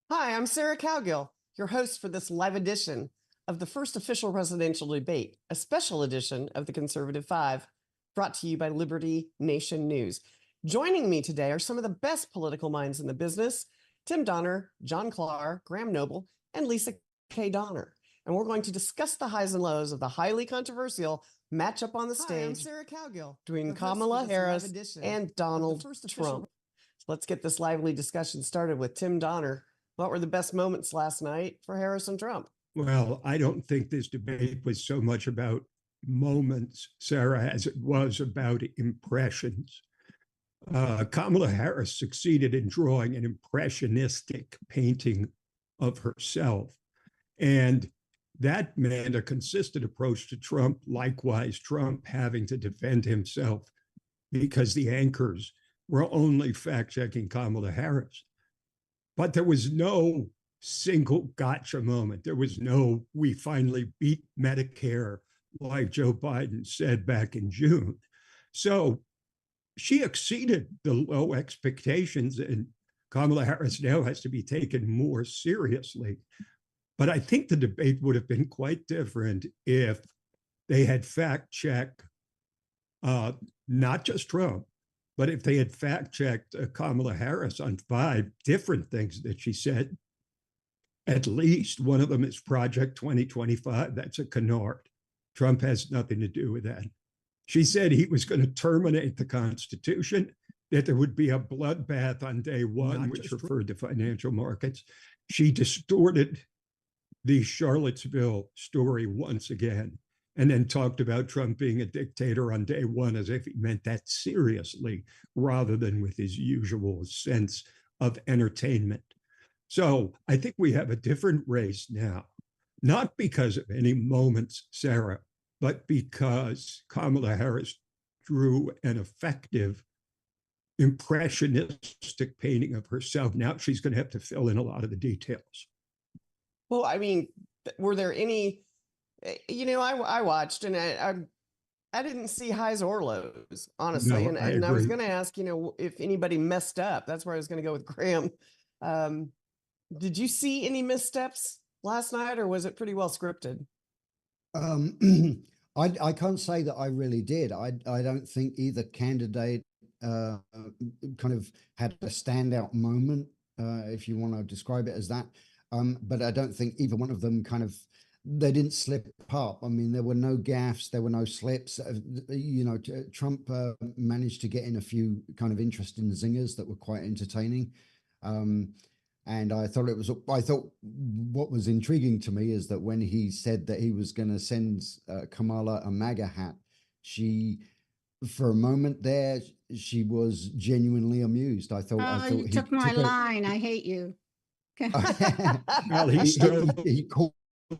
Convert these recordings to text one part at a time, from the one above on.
Hi, I'm Sarah Cowgill, your host for this live edition of the first official presidential debate, a special edition of the Conservative Five, brought to you by Liberty Nation News. Joining me today are some of the best political minds in the business: Tim Donner, John Clark, Graham Noble, and Lisa K. Donner. And we're going to discuss the highs and lows of the highly controversial matchup on the stage between Kamala Harris and Donald Trump. Let's get this lively discussion started with Tim Donner. What were the best moments last night for Harris and Trump? Well, I don't think this debate was so much about moments, Sarah, as it was about impressions. Kamala Harris succeeded in drawing an impressionistic painting of herself. And that meant a consistent approach to Trump. Likewise, Trump having to defend himself because the anchors were only fact-checking Kamala Harris. But there was no single gotcha moment. There was no, we finally beat Medicare, like Joe Biden said back in June. So she exceeded the low expectations, and Kamala Harris now has to be taken more seriously. But I think the debate would have been quite different if they had fact-checked not just Trump, but if they had fact-checked Kamala Harris on 5 different things that she said. At least one of them is Project 2025. That's a canard. Trump has nothing to do with that. She said he was going to terminate the Constitution, that there would be a bloodbath on day one, which referred to financial markets. She distorted the Charlottesville story once again, and then talked about Trump being a dictator on day one as if he meant that seriously, rather than with his usual sense of entertainment. So I think we have a different race now, not because of any moments, Sarah, but because Kamala Harris drew an effective impressionistic painting of herself. Now she's going to have to fill in a lot of the details. Well, I mean, were there any, I watched and I didn't see highs or lows, honestly. No, and I was going to ask, if anybody messed up. That's where I was going to go with Graham. Did you see any missteps last night, or was it pretty well scripted? I can't say that I really did. I don't think either candidate kind of had a standout moment, if you want to describe it as that. But I don't think either one of them they didn't slip up. I mean, there were no gaffes, there were no slips. Trump managed to get in a few kind of interesting zingers that were quite entertaining. And I thought what was intriguing to me is that when he said that he was going to send Kamala a MAGA hat, for a moment there, she was genuinely amused. I thought you took my line. I hate you. Well, he called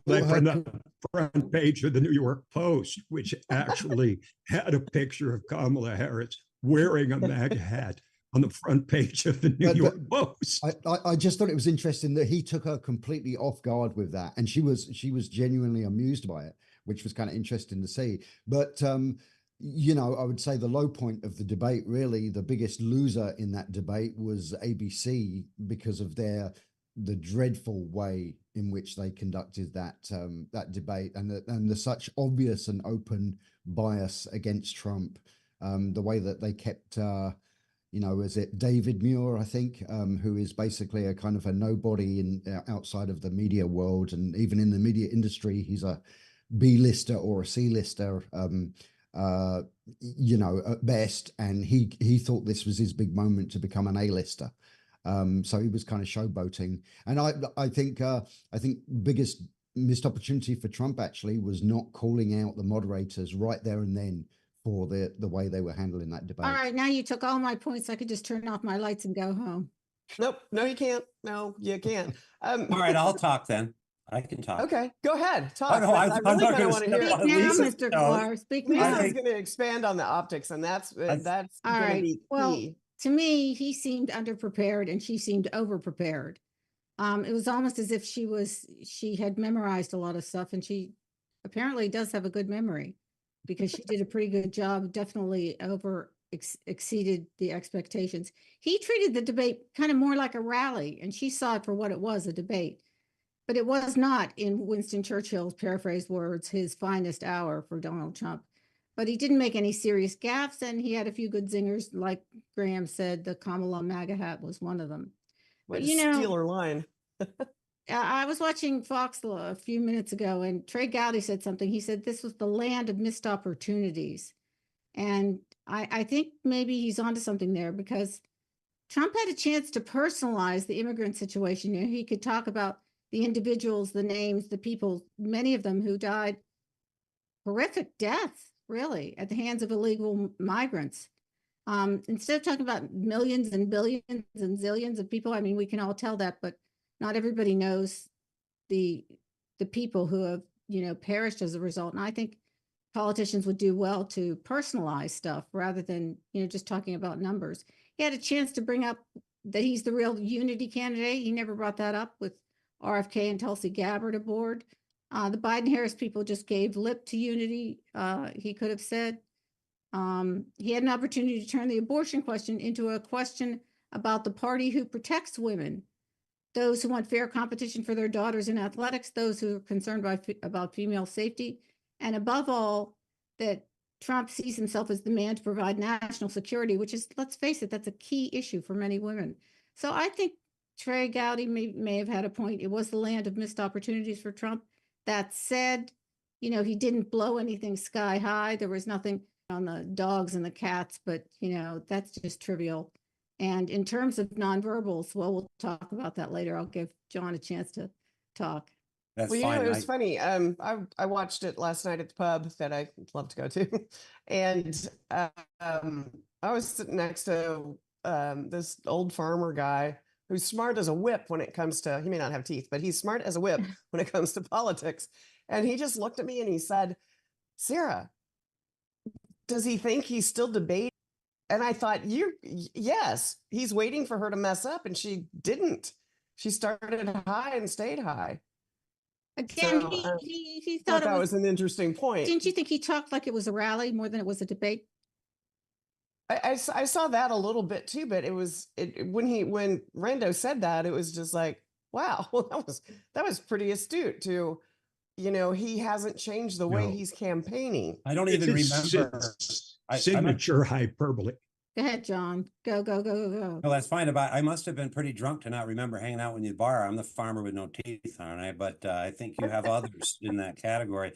from the front page of the New York Post, which actually had a picture of Kamala Harris wearing a MAGA hat on the front page of the New York Post. I just thought it was interesting that he took her completely off guard with that, and she was genuinely amused by it, which was kind of interesting to see. But I would say the low point of the debate, really, the biggest loser in that debate was ABC, because of the dreadful way in which they conducted that debate, and the such obvious and open bias against Trump, the way that they kept. Is it David Muir, I think, who is basically a kind of a nobody outside of the media world, and even in the media industry, he's a B-lister or a C-lister, at best. And he thought this was his big moment to become an A-lister. So he was kind of showboating. And I think biggest missed opportunity for Trump actually was not calling out the moderators right there and then for the way they were handling that debate. All right, now you took all my points. I could just turn off my lights and go home. Nope, no, you can't. No, you can't. All right, I'll talk then. I can talk. Okay, go ahead. Talk. Oh, no, I really kind of want to hear. Speak now, Mr. Clark. Speak now. Lisa's going to expand on the optics, and that's going to be key. Well, to me, he seemed underprepared and she seemed overprepared. It was almost as if she had memorized a lot of stuff, and she apparently does have a good memory, because she did a pretty good job, definitely exceeded the expectations. He treated the debate kind of more like a rally, and she saw it for what it was, a debate. But it was not, in Winston Churchill's paraphrased words, his finest hour for Donald Trump. But he didn't make any serious gaffes, and he had a few good zingers. Like Graham said, the Kamala MAGA hat was one of them. Way But, to steal her line. I was watching Fox a few minutes ago, and Trey Gowdy said something. He said this was the land of missed opportunities. And I think maybe he's onto something there, because Trump had a chance to personalize the immigrant situation. You know, he could talk about the individuals, the names, the people, many of them who died horrific deaths, really, at the hands of illegal migrants. Instead of talking about millions and billions and zillions of people, I mean, we can all tell that, but not everybody knows the people who have, you know, perished as a result. And I think politicians would do well to personalize stuff rather than, you know, just talking about numbers. He had a chance to bring up that he's the real unity candidate. He never brought that up with RFK and Tulsi Gabbard aboard. The Biden-Harris people just gave lip to unity, he could have said. He had an opportunity to turn the abortion question into a question about the party who protects women, those who want fair competition for their daughters in athletics, those who are concerned about female safety, and above all, that Trump sees himself as the man to provide national security, which is, let's face it, that's a key issue for many women. So I think Trey Gowdy may have had a point. It was the land of missed opportunities for Trump. That said, you know, he didn't blow anything sky high. There was nothing on the dogs and the cats, but, you know, that's just trivial. And in terms of nonverbals, well, we'll talk about that later. I'll give John a chance to talk. That's Well, you fine. know, it was funny. I watched it last night at the pub that I love to go to, and I was sitting next to this old farmer guy who's smart as a whip when it comes to. He may not have teeth, but he's smart as a whip when it comes to politics. And he just looked at me and he said, "Sarah, does he think he's still debating?" And I thought, yes, he's waiting for her to mess up, and she didn't. She started high and stayed high. Again, So, he thought thought that was an interesting point. Didn't you think he talked like it was a rally more than it was a debate? I saw that a little bit too, but when Rando said that, it was just like, wow, that was pretty astute to, you know, he hasn't changed the way No. he's campaigning. I don't It's even his remember. signature hyperbole. Go ahead, John. Go. No, that's fine. But I must have been pretty drunk to not remember hanging out with you at the bar. I'm the farmer with no teeth, aren't I? But I think you have others in that category.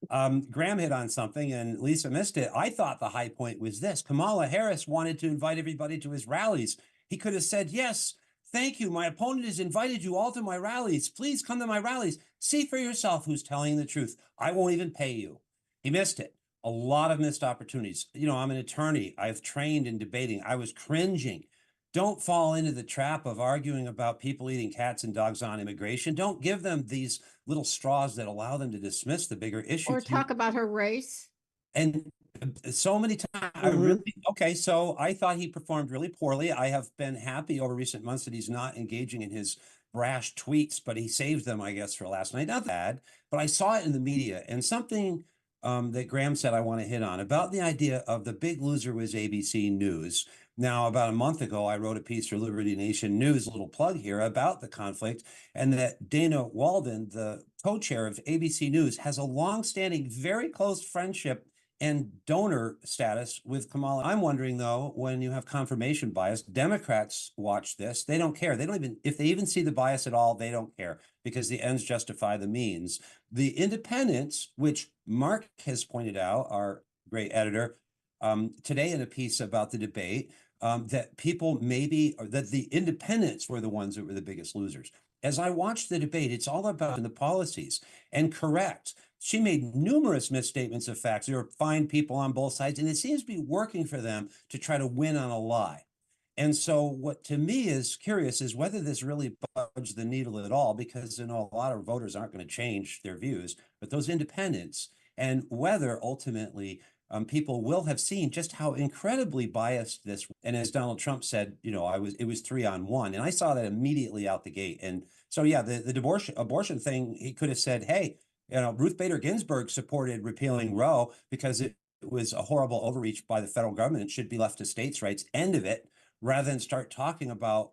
Graham hit on something and Lisa missed it. I thought the high point was this. Kamala Harris wanted to invite everybody to his rallies. He could have said, yes, thank you. My opponent has invited you all to my rallies. Please come to my rallies. See for yourself who's telling the truth. I won't even pay you. He missed it. A lot of missed opportunities. You know, I'm an attorney. I've trained in debating. I was cringing. Don't fall into the trap of arguing about people eating cats and dogs on immigration. Don't give them these little straws that allow them to dismiss the bigger issue. Or talk about her race. And so many times, okay, so I thought he performed really poorly. I have been happy over recent months that he's not engaging in his brash tweets, but he saved them, I guess, for last night. Not bad, but I saw it in the media, and something that Graham said I want to hit on about the idea of the big loser was ABC News. Now, about a month ago, I wrote a piece for Liberty Nation News, a little plug here, about the conflict, and that Dana Walden, the co-chair of ABC News, has a long-standing, very close friendship and donor status with Kamala. I'm wondering, though, when you have confirmation bias, Democrats watch this. They don't care. They don't even, if they even see the bias at all, they don't care because the ends justify the means. The independents, which Mark has pointed out, our great editor, today in a piece about the debate, that people maybe, or that the independents were the ones that were the biggest losers. As I watched the debate, it's all about the policies. And correct, she made numerous misstatements of facts. There are fine people on both sides, and it seems to be working for them to try to win on a lie. And so what to me is curious is whether this really budged the needle at all, because you know a lot of voters aren't going to change their views, but those independents, and whether ultimately people will have seen just how incredibly biased this. And as Donald Trump said, you know, it was 3-on-1, and I saw that immediately out the gate. And so yeah, the abortion thing, he could have said, hey, you know, Ruth Bader Ginsburg supported repealing Roe because it was a horrible overreach by the federal government. It should be left to states' rights. End of it, rather than start talking about,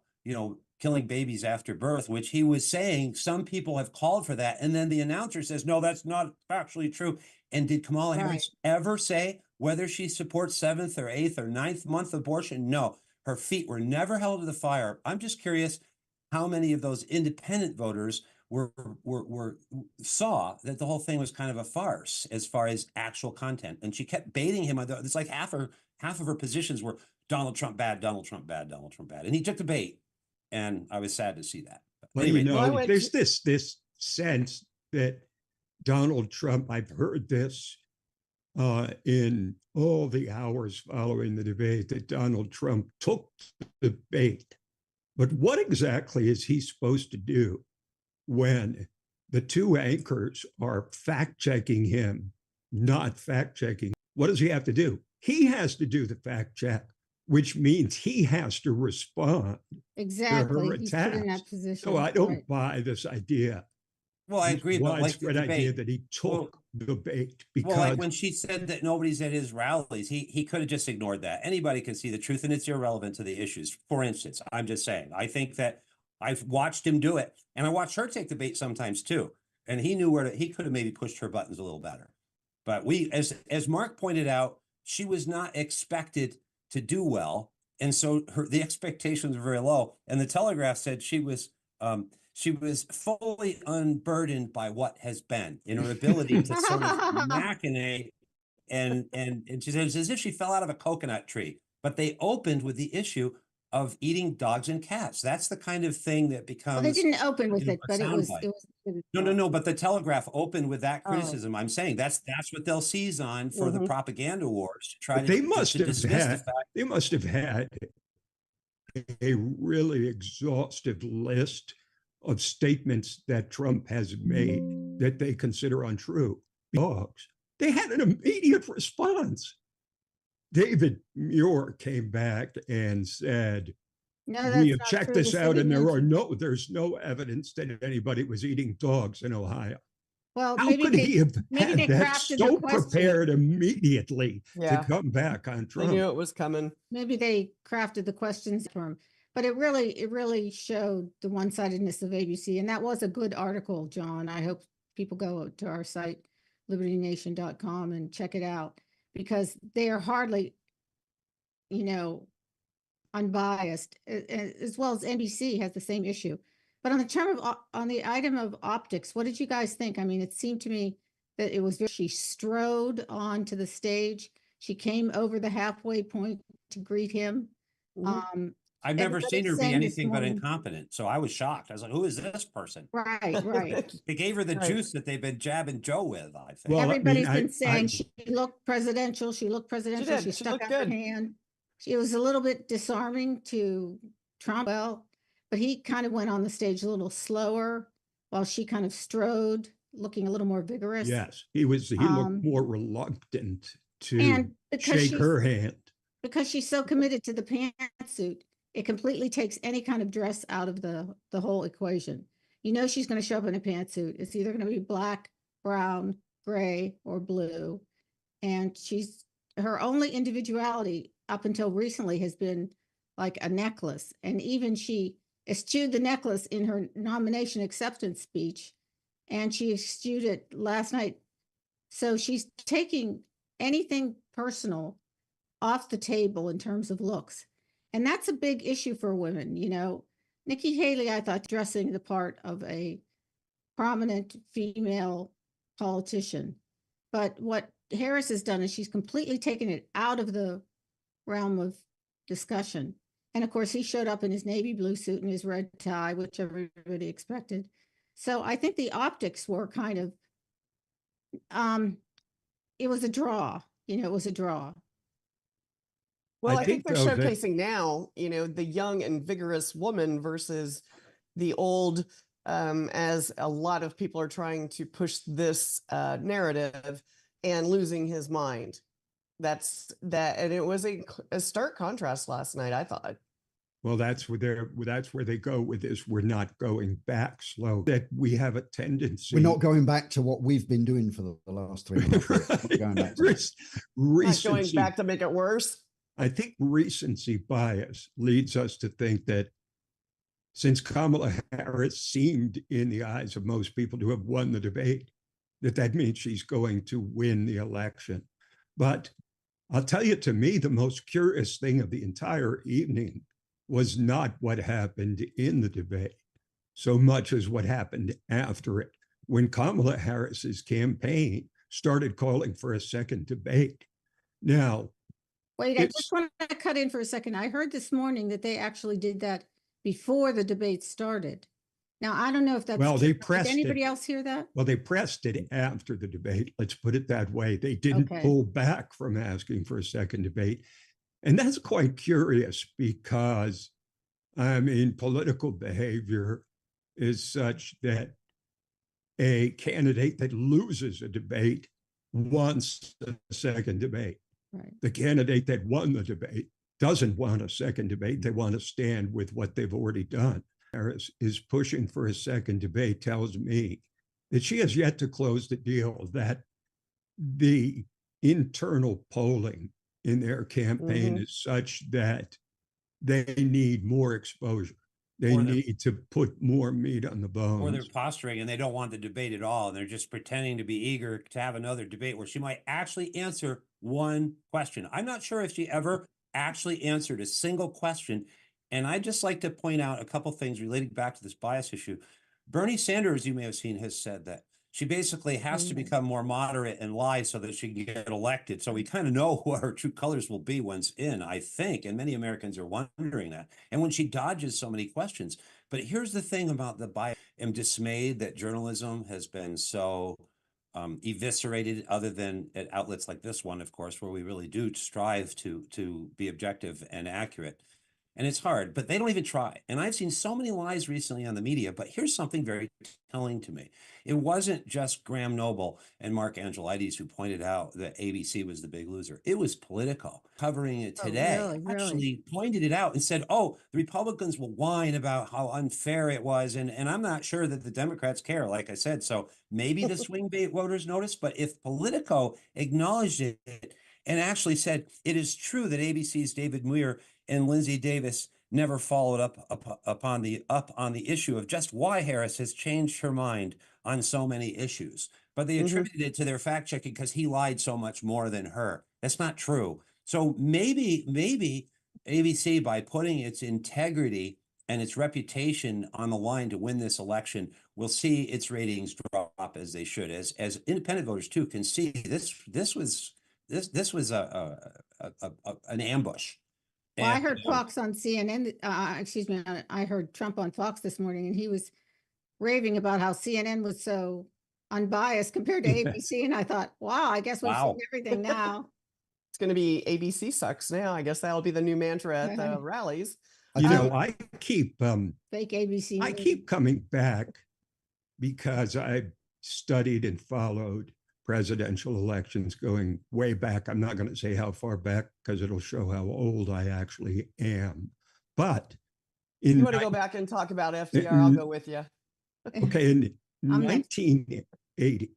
killing babies after birth, which he was saying some people have called for that. And then the announcer says, no, that's not factually true. And did Kamala Harris ever say whether she supports 7th or 8th or 9th month abortion? No, her feet were never held to the fire. I'm just curious how many of those independent voters saw that the whole thing was kind of a farce as far as actual content. And she kept baiting him. It's like half of her positions were Donald Trump bad, Donald Trump bad, Donald Trump bad. And he took the bait. And I was sad to see that. But Well, anyway, there's this sense that Donald Trump, I've heard this in all the hours following the debate, that Donald Trump took the bait. But what exactly is he supposed to do when the two anchors are fact-checking him, not fact-checking? What does he have to do? He has to do the fact check, which means he has to respond Exactly. to her He's put in that attacks. position. So I don't Right. buy this idea. well, I this agree, but like the widespread idea debate, that he took the bait well, like because when she said that nobody's at his rallies, he could have just ignored that. Anybody can see the truth, and it's irrelevant to the issues. For instance, I'm just saying, I think that I've watched him do it, and I watched her take the bait sometimes too. And he knew he could have maybe pushed her buttons a little better. But as Mark pointed out, she was not expected to do well, and so the expectations were very low. And the Telegraph said she was fully unburdened by what has been in her ability to sort of machinate, and she says as if she fell out of a coconut tree. But they opened with the issue of eating dogs and cats. That's the kind of thing that becomes. Well, they didn't open with it, a but it was. soundbite. No. But the Telegraph opened with that Oh. criticism. I'm saying that's what they'll seize on for the propaganda wars to try but to, they must to have dismiss the had fact. they must have had a really exhaustive list of statements that Trump has made that they consider untrue. Dogs. They had an immediate response. David Muir came back and said, No, we that's have not checked true. this The out, city and mentioned- there's no evidence that anybody was eating dogs in Ohio. Well, How maybe could he have maybe had they that crafted so the question. prepared immediately Yeah. to come back on They Trump? knew it was coming. Maybe they crafted the questions for him, but it really showed the one-sidedness of ABC, and that was a good article, John. I hope people go to our site, libertynation.com, and check it out, because they are hardly, unbiased, as well as NBC has the same issue. But on the item of optics, what did you guys think? I mean, it seemed to me that she strode onto the stage. She came over the halfway point to greet him. Mhm. I've never Everybody's seen her be saying this anything but morning- incompetent. So I was shocked. I was like, who is this person? Right. They gave her the Right. juice that they've been jabbing Joe with, I think. Well, Everybody's I mean, been saying she looked presidential. She looked presidential. did. She She stuck looked out her good. hand. It was a little bit disarming to Trump, but he kind of went on the stage a little slower while she kind of strode, looking a little more vigorous. yes, he looked more reluctant to And because shake her hand. because she's so committed to the pantsuit, it completely takes any kind of dress out of the whole equation. She's going to show up in a pantsuit. It's either going to be black, brown, gray, or blue. And her only individuality up until recently has been like a necklace. And even she eschewed the necklace in her nomination acceptance speech, and she eschewed it last night. So she's taking anything personal off the table in terms of looks. And that's a big issue for women. Nikki Haley, I thought, dressing the part of a prominent female politician. But what Harris has done is she's completely taken it out of the realm of discussion. And of course, he showed up in his navy blue suit and his red tie, which everybody expected. So I think the optics were kind of, it was a draw. It was a draw. Well, I I think think, they're though, that- showcasing now, the young and vigorous woman versus the old, as a lot of people are trying to push this narrative and losing his mind. That's that. And it was a stark contrast last night, I thought. Well, that's where they go with this. We're not going back slow. That we have a tendency. We're not going back to what we've been doing for the last 3.5 years. Not going back to that. Not going back to make it worse. I think recency bias leads us to think that since Kamala Harris seemed, in the eyes of most people, to have won the debate, that means she's going to win the election. But I'll tell you, to me, the most curious thing of the entire evening was not what happened in the debate so much as what happened after it, when Kamala Harris's campaign started calling for a second debate. Now, wait, I just want to cut in for a second. I heard this morning that they actually did that before the debate started. Now, I don't know if that's well, they true. pressed Did anybody it. else hear that? Well, they pressed it after the debate. Let's put it that way. They didn't Okay. pull back from asking for a second debate. And that's quite curious because, I mean, political behavior is such that a candidate that loses a debate wants a second debate. Right. The candidate that won the debate doesn't want a second debate. They want to stand with what they've already done. Harris is pushing for a second debate tells me that she has yet to close the deal, that the internal polling in their campaign is such that they need more exposure. They need to put more meat on the bones. Or they're posturing and they don't want the debate at all. And they're just pretending to be eager to have another debate where she might actually answer one question. I'm not sure if she ever actually answered a single question. And I'd just like to point out a couple things relating back to this bias issue. Bernie Sanders, you may have seen, has said that she basically has to become more moderate and lie so that she can get elected. So we kind of know what her true colors will be once in, I think. And many Americans are wondering that. And when she dodges so many questions. But here's the thing about the bias. I'm dismayed that journalism has been so eviscerated, other than at outlets like this one, of course, where we really do strive to be objective and accurate. And it's hard, but they don't even try. And I've seen so many lies recently on the media, but here's something very telling to me. It wasn't just Graham Noble and Mark Angelides who pointed out that ABC was the big loser. It was Politico covering it today. Actually pointed it out and said, oh, the Republicans will whine about how unfair it was. And I'm not sure that the Democrats care, like I said. So maybe the swing voters noticed, but if Politico acknowledged it and actually said, it is true that ABC's David Muir and Lindsay Davis never followed up on the issue of just why Harris has changed her mind on so many issues. But they attributed it to their fact checking because he lied so much more than her. That's not true. So maybe ABC, by putting its integrity and its reputation on the line to win this election, will see its ratings drop as they should, as independent voters too can see this was an ambush. Well, I heard Fox on CNN, excuse me, I heard Trump on Fox this morning, and he was raving about how CNN was so unbiased compared to ABC. And I thought, wow, I guess we've seen everything now. It's going to be ABC sucks now. I guess that'll be the new mantra at the rallies. You know, I keep fake ABC. I keep coming back because I've studied and followed presidential elections going way back. I'm not going to say how far back because it'll show how old I actually am. But you want to go back and talk about FDR? I'll go with you. Okay, in 1980,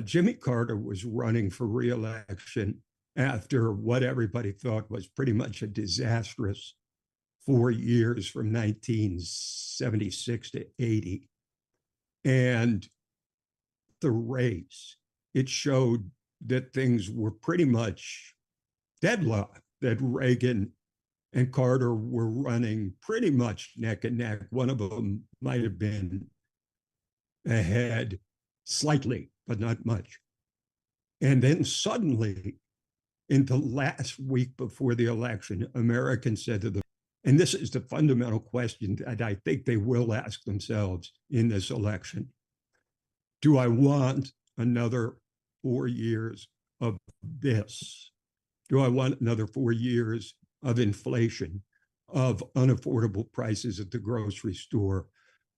Jimmy Carter was running for re-election after what everybody thought was pretty much a disastrous 4 years from 1976 to 80. And the race, it showed that things were pretty much deadlocked, that Reagan and Carter were running pretty much neck and neck. One of them might have been ahead slightly, but not much. And then suddenly, in the last week before the election, Americans said to them, and this is the fundamental question that I think they will ask themselves in this election: do I want another 4 years of this? Do I want another 4 years of inflation, of unaffordable prices at the grocery store,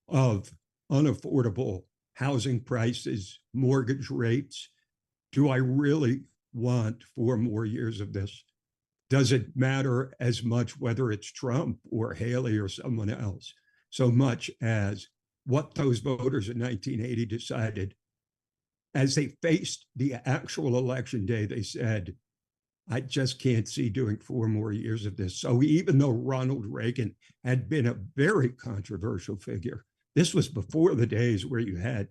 of unaffordable housing prices, mortgage rates? Do I really want 4 more years of this? does it matter as much whether it's Trump or Haley or someone else, so much as what those voters in 1980 decided as they faced the actual election day? They said, I just can't see doing 4 more years of this. So even though Ronald Reagan had been a very controversial figure, this was before the days where you had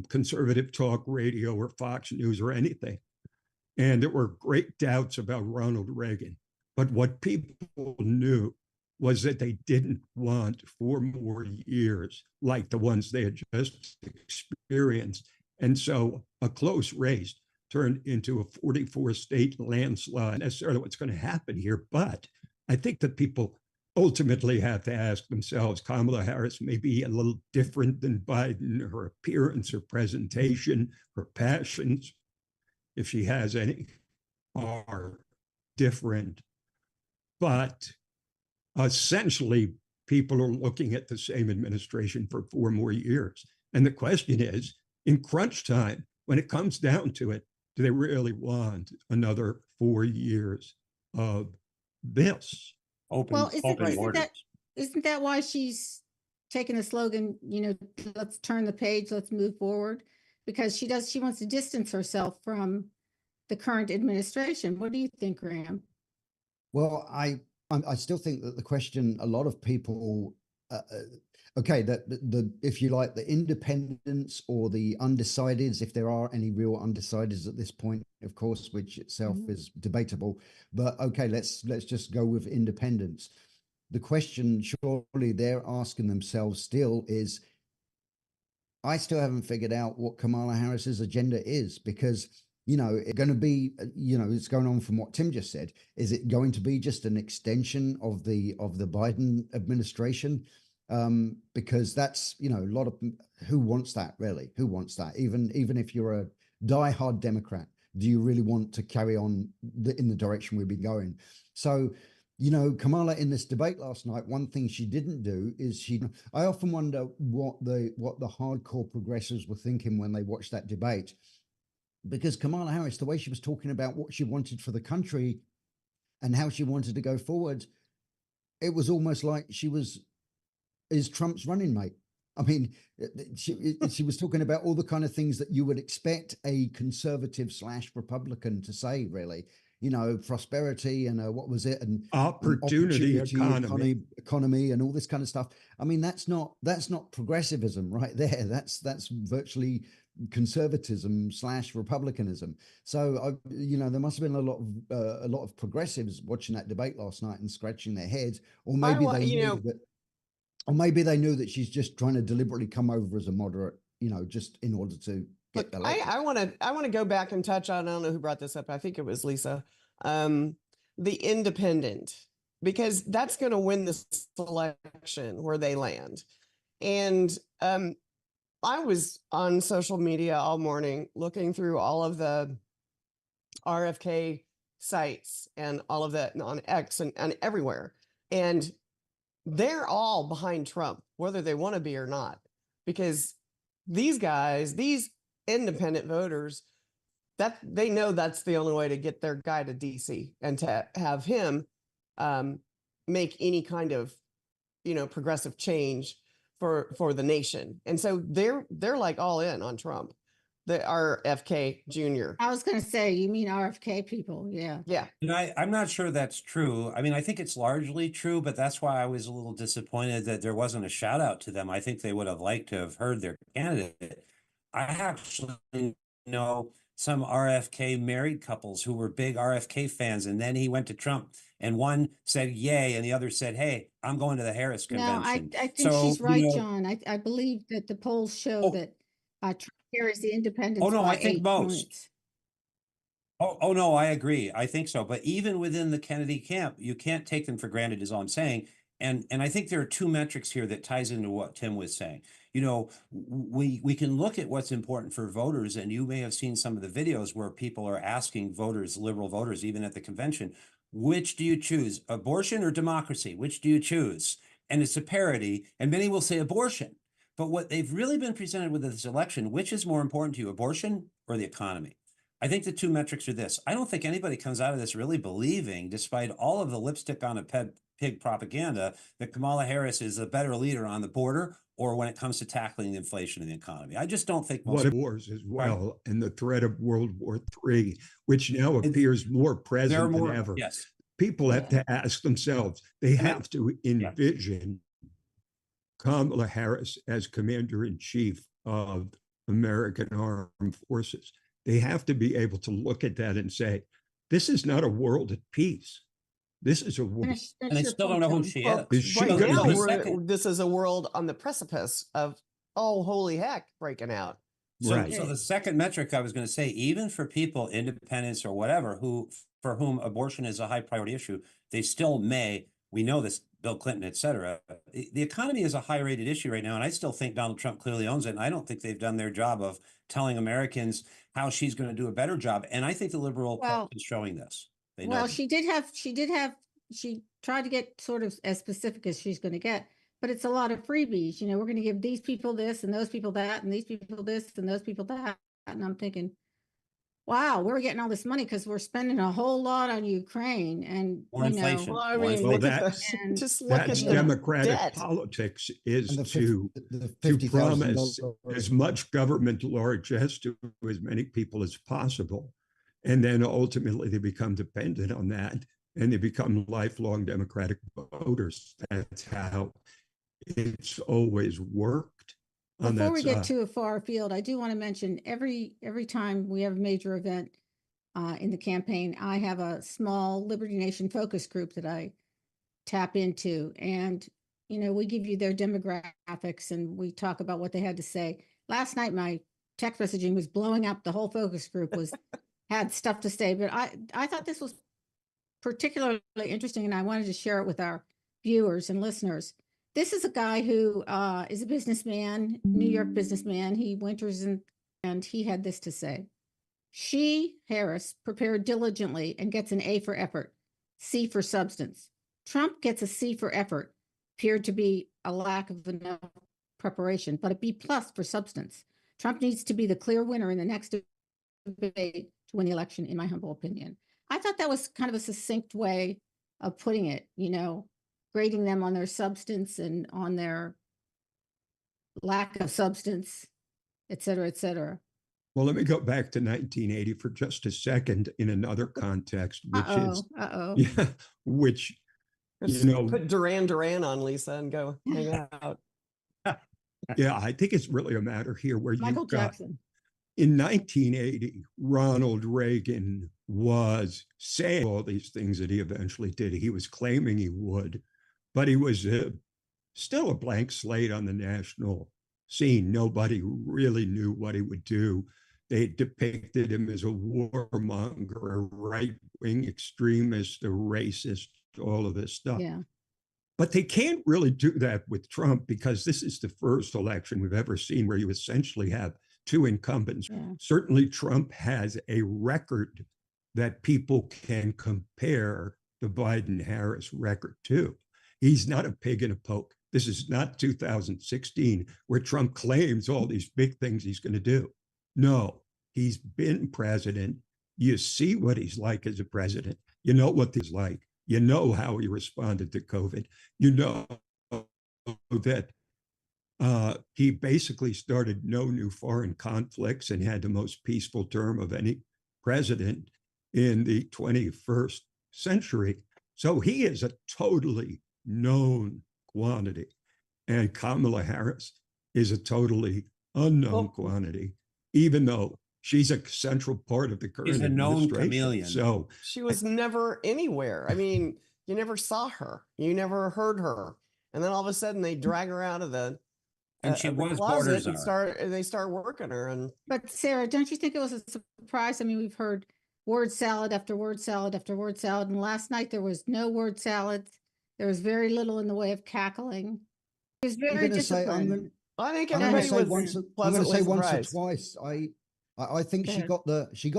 conservative talk radio or Fox News or anything. And there were great doubts about Ronald Reagan. But what people knew was that they didn't want 4 more years like the ones they had just experienced. And so a close race turned into a 44-state landslide. Necessarily what's going to happen here. But I think that people ultimately have to ask themselves, Kamala Harris may be a little different than Biden, her appearance, her presentation, her passions, if she has any, are different. But essentially, people are looking at the same administration for 4 more years. And the question is, in crunch time, when it comes down to it, do they really want another 4 years of this? Well, Open borders. isn't that why she's taken the slogan, let's turn the page, let's move forward? Because she wants to distance herself from the current administration. What do you think, Graham? Well, I still think that the question, a lot of people, okay, that if you like, the independents or the undecideds, if there are any real undecideds at this point, of course, which itself is debatable, but okay, let's just go with independents. The question surely they're asking themselves still is, I still haven't figured out what Kamala Harris's agenda is, because it's going to be, it's going on from what Tim just said. Is it going to be just an extension of the Biden administration? Because that's, a lot of, who wants that really? Who wants that? Even if you're a diehard Democrat, do you really want to carry on in the direction we've been going? So, Kamala in this debate last night, one thing she didn't do is I often wonder what the hardcore progressives were thinking when they watched that debate. Because Kamala Harris, the way she was talking about what she wanted for the country and how she wanted to go forward, it was almost like is Trump's running mate. I mean, she was talking about all the kind of things that you would expect a conservative / Republican to say, really. Prosperity and what was it? And opportunity economy and all this kind of stuff. I mean, that's not progressivism right there. That's virtually conservatism / Republicanism. So there must have been a lot of progressives watching that debate last night and scratching their heads, or maybe they knew that she's just trying to deliberately come over as a moderate, just in order to get elected. I want to go back and touch on, I don't know who brought this up. I think it was Lisa, the independent, because that's going to win this election where they land. And I was on social media all morning looking through all of the RFK sites and all of that on X and everywhere. And they're all behind Trump, whether they want to be or not, because these guys, these independent voters, that they know that's the only way to get their guy to DC and to have him make any kind of, progressive change for the nation. And so they're like all in on Trump, the RFK Jr. I was going to say, you mean RFK people? Yeah. Yeah. I'm not sure that's true. I mean, I think it's largely true, but that's why I was a little disappointed that there wasn't a shout out to them. I think they would have liked to have heard their candidate. I actually know some RFK married couples who were big RFK fans, and then he went to Trump, and one said yay, and the other said, hey, I'm going to the Harris convention. No, I think she's right, John. I believe that the polls show that Trump carries the independents. Oh no, by I think 8 most. points. Oh no, I agree. I think so. But even within the Kennedy camp, you can't take them for granted, is all I'm saying. And I think there are 2 metrics here that ties into what Tim was saying. We can look at what's important for voters, and you may have seen some of the videos where people are asking voters, liberal voters, even at the convention, which do you choose, abortion or democracy? Which do you choose? And it's a parity, and many will say abortion. But what they've really been presented with this election, which is more important to you, abortion or the economy? I think the two metrics are this. I don't think anybody comes out of this really believing, despite all of the lipstick on a pig propaganda, that Kamala Harris is a better leader on the border or when it comes to tackling the inflation in the economy. I just don't think most wars as well, and the threat of World War III, which now appears more present than ever. Yes. People have to ask themselves, they And have to envision Kamala Harris as commander-in-chief of American armed forces. They have to be able to look at that and say, this is not a world at peace. This is a world. And I still don't know who she is. Is she Right gonna now, be- this is a world on the precipice of, oh, holy heck, breaking out. So, Right. so the second metric I was going to say, even for people, independents or whatever, for whom abortion is a high priority issue, they still may, we know this, Bill Clinton, et cetera. The economy is a high rated issue right now. And I still think Donald Trump clearly owns it. And I don't think they've done their job of telling Americans how she's going to do a better job. And I think the liberal press is showing this. They know Well, this. she tried to get sort of as specific as she's going to get, but it's a lot of freebies. You know, we're going to give these people this and those people that, and these people this and those people that. And I'm thinking, wow, we're getting all this money because we're spending a whole lot on Ukraine and More inflation. Well, I More mean, inflation. look at that's- the, just look That's at the democratic debt. politics, is And the to $50,000 promise as much government largesse to as many people as possible. And then ultimately they become dependent on that and they become lifelong Democratic voters. That's how it's always worked on Before that we side. get too far afield, I do want to mention every time we have a major event in the campaign, I have a small Liberty Nation focus group that I tap into, and you know, we give you their demographics and we talk about what they had to say. Last night, my text messaging was blowing up. The whole focus group was had stuff to say, but I thought this was particularly interesting, and I wanted to share it with our viewers and listeners. This is a guy who is a businessman, New York businessman. He winters in, and he had this to say. She, Harris, prepared diligently and gets an A for effort, C for substance. Trump gets a C for effort, appeared to be a lack of enough preparation, but a B plus for substance. Trump needs to be the clear winner in the next debate to win the election, in my humble opinion. I thought that was kind of a succinct way of putting it, you know, grading them on their substance and on their lack of substance, et cetera, et cetera. Well, let me go back to 1980 for just a second in another context, which is, yeah, which, Just you know, put Duran Duran on, Lisa, and go hang out. yeah, I think it's really a matter here where Michael you've got, Jackson. in 1980, Ronald Reagan was saying all these things that he eventually did. He was claiming he would, but he was still a blank slate on the national scene. Nobody really knew what he would do. They depicted him as a warmonger, a right-wing extremist, a racist, all of this stuff. Yeah. But they can't really do that with Trump because this is the first election we've ever seen where you essentially have two incumbents. Yeah. Certainly, Trump has a record that people can compare the Biden-Harris record to. He's not a pig in a poke. This is not 2016 where Trump claims all these big things he's going to do. No, he's been president. You see what he's like as a president. You know what he's like. You know how he responded to COVID. You know that he basically started no new foreign conflicts and had the most peaceful term of any president in the 21st century. So he is a totally known quantity. And Kamala Harris is a totally unknown quantity, even though she's a central part of the current She's a known administration. chameleon. So She was never anywhere. I mean, you never saw her. You never heard her. And then all of a sudden they drag her out of the And she of the was closet border and they start working her. And But Sarah, don't you think it was a surprise? I mean, we've heard word salad after word salad after word salad. And last night there was no word salads. There was very little in the way of cackling. It was very disciplined. I think I'm going to everybody say was once pleasantly or surprised. twice. I think she got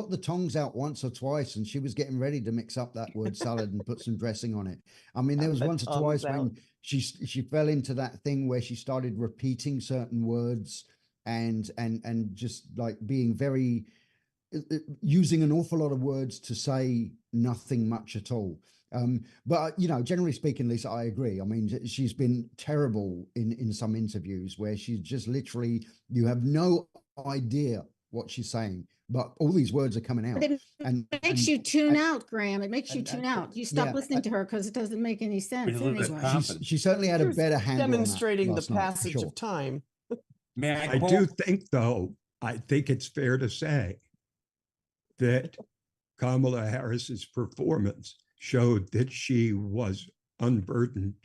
the tongs out once or twice, and she was getting ready to mix up that word salad and put some dressing on it. I mean, there was The once or tongs twice out. when she fell into that thing where she started repeating certain words and just like being very using an awful lot of words to say nothing much at all. But you know, generally speaking, Lisa, I agree. I mean, she's been terrible in some interviews where she's just literally, you have no idea what she's saying, but all these words are coming out. But it And makes you tune out, Graham. It makes you tune out. You stop yeah, listening to her because it doesn't make any sense lose anyway. confidence. she certainly had She a was better handle on that demonstrating the last night, for passage sure. of time. May I I quote? do think, though, I think it's fair to say that Kamala Harris's performance showed that she was unburdened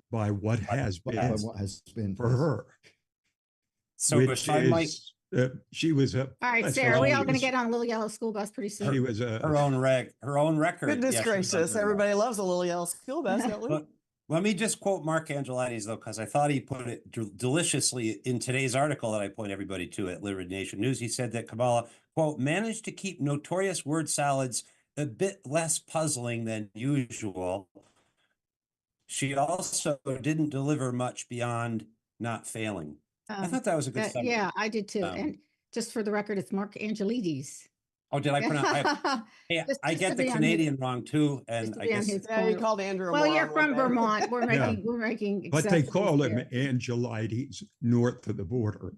by what has By been what has been for her, So which if I might, is she was a. All right, let's Sarah, say we she all going to was- get on a little yellow school bus pretty soon. She was her a. own record. Goodness Yeah, she was gracious, unbelievable. everybody loves a little yellow school bus, don't we? Let me just quote Mark Angelides, though, because I thought he put it deliciously in today's article that I point everybody to at Liberty Nation News. He said that Kamala, quote, managed to keep notorious word salads a bit less puzzling than usual. She also didn't deliver much beyond not failing. I thought that was a good summary. Yeah, I did too. And just for the record, it's Mark Angelides. Oh, did I pronounce? I Just get to the be on Canadian wrong too, just and to I be on guess his Yeah, you corner. called Andrew. a Well, you're moron from one day. Vermont. We're Yeah. making But they exceptions call him here. Angelides north of the border.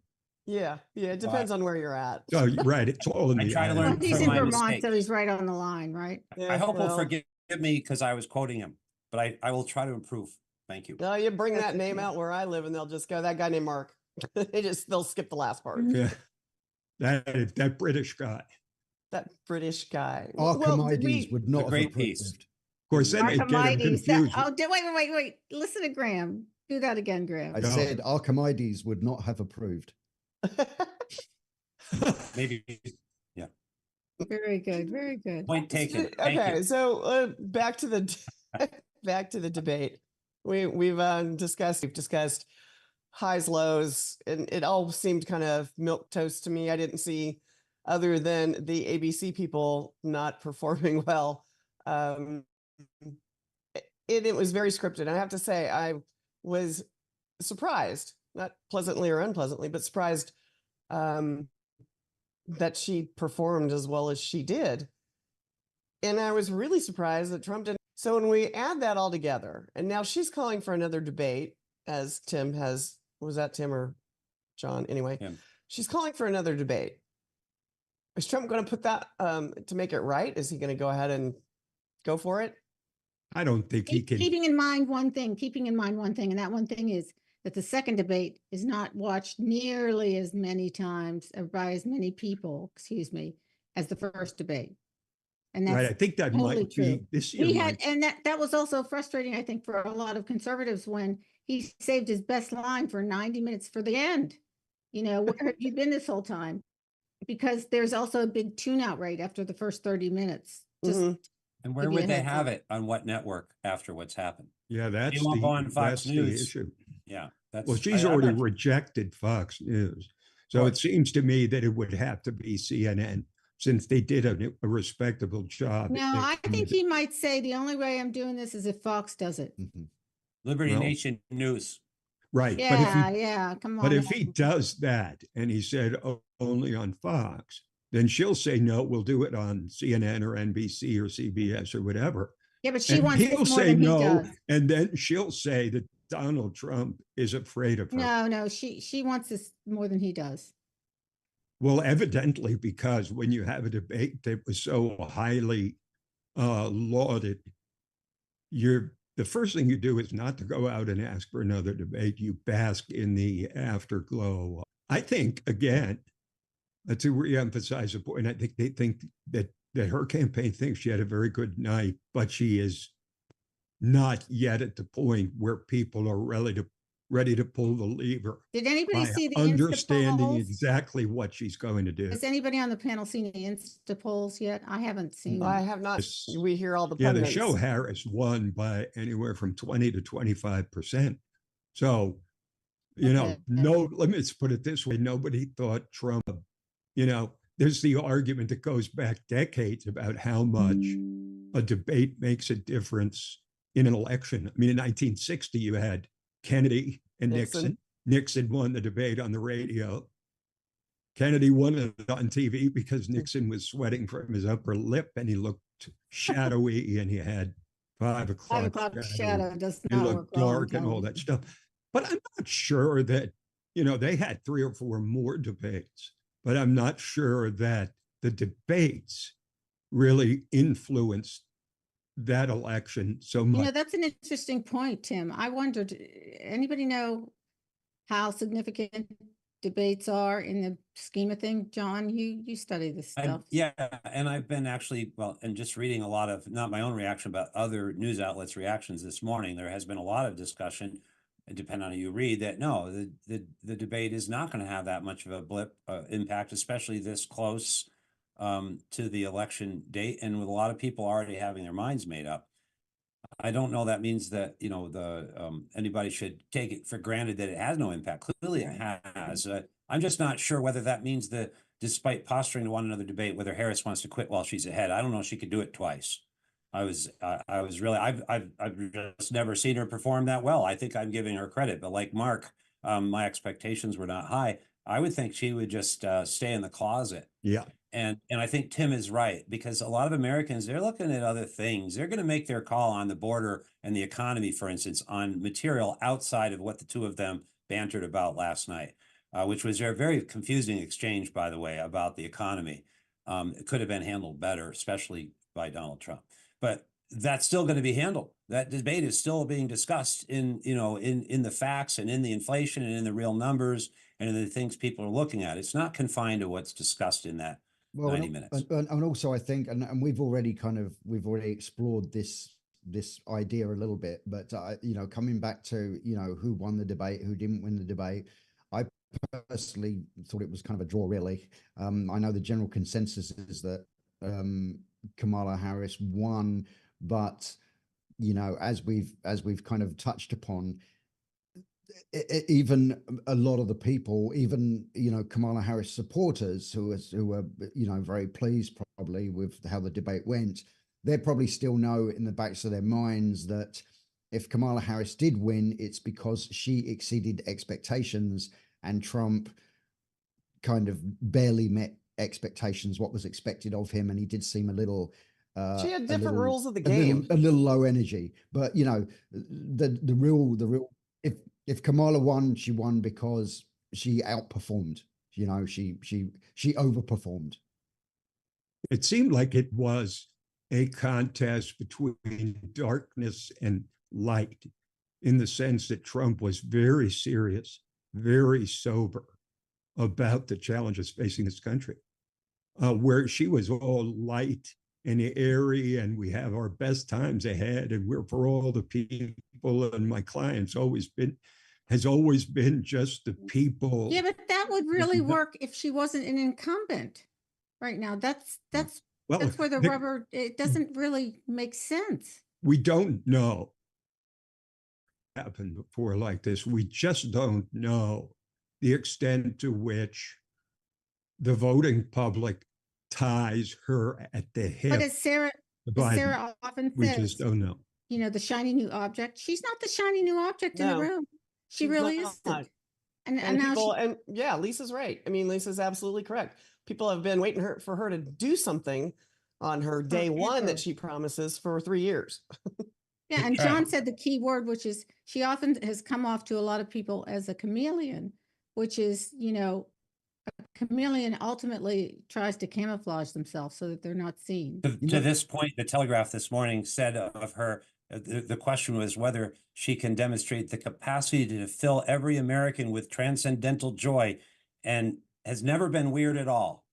Yeah, it depends on where you're at. So right, it's all in I the. try to learn Well, island. he's from in my Vermont, mistakes. so he's right on the line, right? Yeah, I hope he'll well, forgive me because I was quoting him, but I will try to improve. Thank you. No, you bring That's that name okay. out where I live, and they'll just go, that guy named Mark. They'll skip the last part. Yeah, that British guy. That British guy. Archimedes would not have great approved. piece. Of course, then they get him Archimedes. confused. Wait. Listen to Graham. Do that again, Graham. I No. said Archimedes would not have approved. Maybe. Yeah. Very good. Very good. Point taken. Thank Okay, you. so back to the debate. We've discussed highs, lows, and it all seemed kind of milk toast to me. I didn't see, other than the ABC people not performing well. It was very scripted. I have to say, I was surprised, not pleasantly or unpleasantly, but surprised that she performed as well as she did. And I was really surprised that Trump didn't. So when we add that all together, and now she's calling for another debate, as Tim has, was that Tim or John? Anyway, Tim. She's calling for another debate. Is Trump going to put that to make it right? Is he going to go ahead and go for it? I don't think he can. Keeping in mind one thing, and that one thing is that the second debate is not watched nearly as many times or by as many people, as the first debate. And that's Right, I think that totally might be true. this year. We had, and that was also frustrating, I think, for a lot of conservatives when he saved his best line for 90 minutes for the end. You know, where have you been this whole time? Because there's also a big tune out rate after the first 30 minutes. Just And where give you a would they heads have up. it? On what network after what's happened? Yeah, that's They won't go on Fox that's the News. issue. Yeah. That's, Well, she's I'm already not- rejected Fox News. So Well- it seems to me that it would have to be CNN, since they did a respectable job. No, I think he might say the only way I'm doing this is if Fox does it. Mhm. Liberty Well, Nation News. Right. Yeah, come on. But if he does that and he said only on Fox, then she'll say, no, we'll do it on CNN or NBC or CBS or whatever. Yeah, but she And wants he'll this more say than he no. does. And then she'll say that Donald Trump is afraid of her. No, she wants this more than he does. Well, evidently, because when you have a debate that was so highly lauded, the first thing you do is not to go out and ask for another debate. You bask in the afterglow. I think, again, to reemphasize a point, I think they think that her campaign thinks she had a very good night, but she is not yet at the point where people are ready to pull the lever. Did anybody by see the understanding Insta polls? exactly what she's going to do. Has anybody on the panel seen the Insta polls yet? I haven't seen them. I have not. Yes. We hear all the Yeah, they pundits. show Harris won by anywhere from 20 to 25%. So, Okay. let me just put it this way. Nobody thought Trump, there's the argument that goes back decades about how much a debate makes a difference in an election. I mean, in 1960, you had Kennedy and Nixon. Nixon won the debate on the radio. Kennedy won it on TV because Nixon was sweating from his upper lip and he looked shadowy and he had 5 o'clock 5 o'clock shadow does He not work looked well on dark and all that television. stuff. But I'm not sure that, they had 3 or 4 more debates, but I'm not sure that the debates really influenced that election so much. That's an interesting point, Tim. I wondered, anybody know how significant debates are in the scheme of things? John, you study this stuff. Yeah, and I've been actually, and just reading a lot of, not my own reaction, but other news outlets' reactions this morning. There has been a lot of discussion, depending on who you read, that no, the debate is not going to have that much of a blip impact, especially this close to the election date, and with a lot of people already having their minds made up. I don't know that means that, anybody should take it for granted that it has no impact. Clearly it has. I'm just not sure whether that means that despite posturing to want another debate, whether Harris wants to quit while she's ahead. I don't know if she could do it twice. I've just never seen her perform that well. I think I'm giving her credit, but like Mark, my expectations were not high. I would think she would just stay in the closet. Yeah. And I think Tim is right, because a lot of Americans, they're looking at other things. They're going to make their call on the border and the economy, for instance, on material outside of what the two of them bantered about last night, which was a very confusing exchange, by the way, about the economy. It could have been handled better, especially by Donald Trump. But that's still going to be handled. That debate is still being discussed in the facts and in the inflation and in the real numbers and in the things people are looking at. It's not confined to what's discussed in that 90 minutes. And also I think, and we've already explored this idea a little bit, but coming back to who won the debate, who didn't win the debate, I personally thought it was kind of a draw, really. I know the general consensus is that Kamala Harris won, but as we've kind of touched upon, even a lot of the people, even Kamala Harris supporters who are very pleased probably with how the debate went, they probably still know in the backs of their minds that if Kamala Harris did win, it's because she exceeded expectations and Trump kind of barely met expectations, what was expected of him, and he did seem a little she had different rules of the game, a little low energy. But the real if Kamala won, she won because she outperformed. She overperformed. It seemed like it was a contest between darkness and light, in the sense that Trump was very serious, very sober about the challenges facing this country, where she was all light and airy, and we have our best times ahead, and we're for all the people, and my client's has always been just the people. Yeah, but that would really work if she wasn't an incumbent right now. That's where the rubber, it doesn't really make sense. We don't know what happened before like this. We just don't know the extent to which the voting public ties her at the hip. But as Sarah often says, we just don't know. The shiny new object. She's not the shiny new object in the room. She really isn't. And yeah, Lisa's right. I mean, Lisa's absolutely correct. People have been waiting for her to do something on her day one that she promises for 3 years. Yeah, and John said the key word, which is she often has come off to a lot of people as a chameleon, which is, a chameleon ultimately tries to camouflage themselves so that they're not seen. To this point, the Telegraph this morning said of her, the question was whether she can demonstrate the capacity to fill every American with transcendental joy, and has never been weird at all.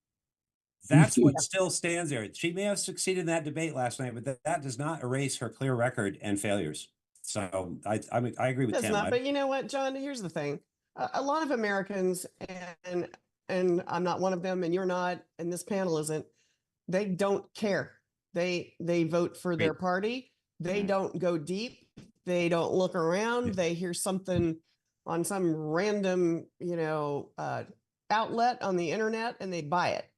That's what still stands there. She may have succeeded in that debate last night, but that does not erase her clear record and failures. So I agree with Tim. But you know what, John? Here's the thing: a lot of Americans, and I'm not one of them, and you're not, and this panel isn't. They don't care. They vote for their party. They don't go deep. They don't look around. They hear something on some random, outlet on the internet, and they buy it.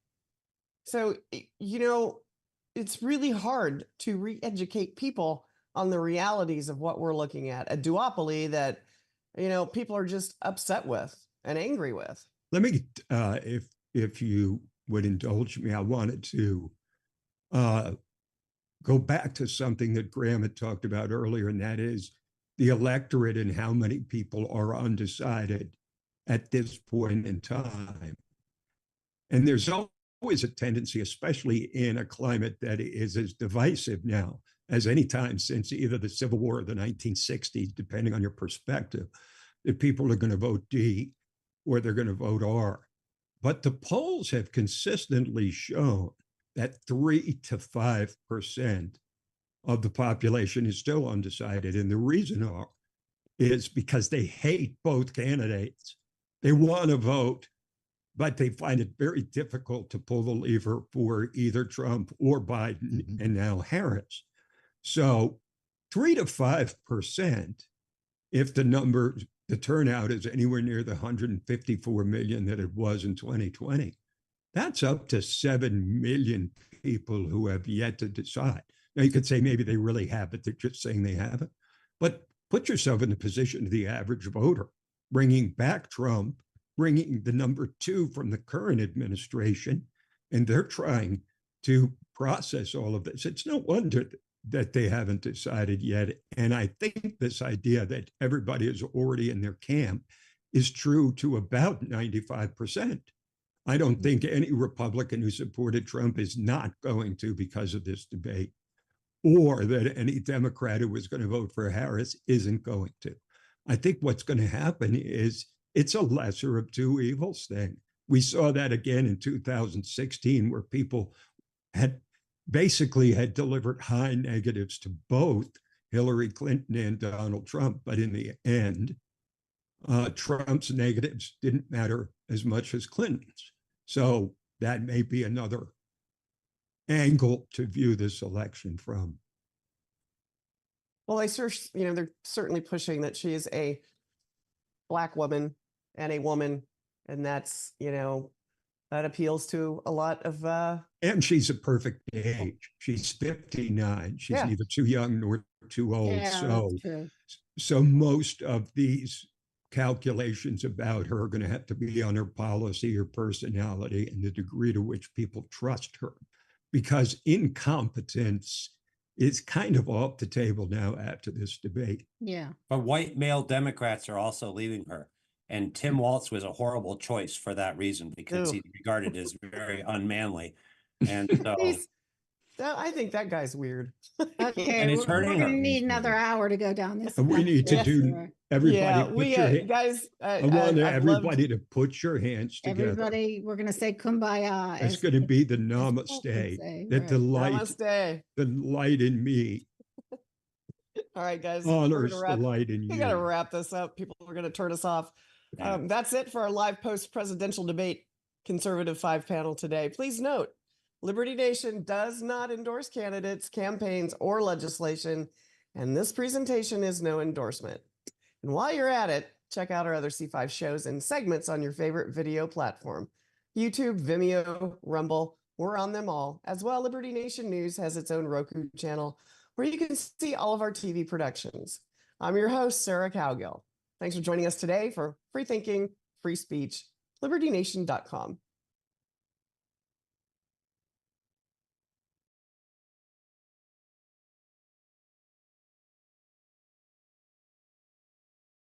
So, it's really hard to re-educate people on the realities of what we're looking at, a duopoly that, people are just upset with and angry with. Let me, if if you would indulge me, I wanted to go back to something that Graham had talked about earlier, and that is the electorate and how many people are undecided at this point in time. And there's always a tendency, especially in a climate that is as divisive now as any time since either the Civil War or the 1960s, depending on your perspective, that people are going to vote D or they're going to vote R. But the polls have consistently shown that 3 to 5% of the population is still undecided. And the reason is because they hate both candidates. They want to vote, but they find it very difficult to pull the lever for either Trump or Biden and now Harris. So 3 to 5%, if the turnout is anywhere near the 154 million that it was in 2020, that's up to 7 million people who have yet to decide. Now, you could say maybe they really have it, they're just saying they haven't. But put yourself in the position of the average voter, bringing back Trump, bringing the number 2 from the current administration, and they're trying to process all of this. It's no wonder that they haven't decided yet. And I think this idea that everybody is already in their camp is true to about 95%. I don't think any Republican who supported Trump is not going to because of this debate, or that any Democrat who was going to vote for Harris isn't going to. I think what's going to happen is it's a lesser of two evils thing. We saw that again in 2016, where people had delivered high negatives to both Hillary Clinton and Donald Trump. But in the end, Trump's negatives didn't matter as much as Clinton's. So that may be another angle to view this election from. Well, they're certainly pushing that she is a Black woman and a woman, and that's, that appeals to a lot of. And she's a perfect age. She's 59. She's neither too young nor too old. Yeah, So most of these calculations about her are going to have to be on her policy or personality and the degree to which people trust her, because incompetence is kind of off the table now after this debate. Yeah. But white male Democrats are also leaving her. And Tim Walz was a horrible choice for that reason, because he's regarded as very unmanly. And so I think that guy's weird. Okay, And it's we're hurting going to her. need another hour to go down this. We need to do everybody. Guys. I want everybody to put your hands together. Everybody, we're going to say kumbaya. It's going to be the namaste. That the light in me. All right, guys. Honors the light in you. We got to wrap this up. People are going to turn us off. That's it for our live post-presidential debate conservative 5 panel today. Please note, Liberty Nation does not endorse candidates, campaigns, or legislation, and this presentation is no endorsement. And while you're at it, check out our other C5 shows and segments on your favorite video platform. YouTube, Vimeo, Rumble, we're on them all. As well, Liberty Nation News has its own Roku channel where you can see all of our TV productions. I'm your host, Sarah Cowgill. Thanks for joining us today for Free Thinking, Free Speech, LibertyNation.com.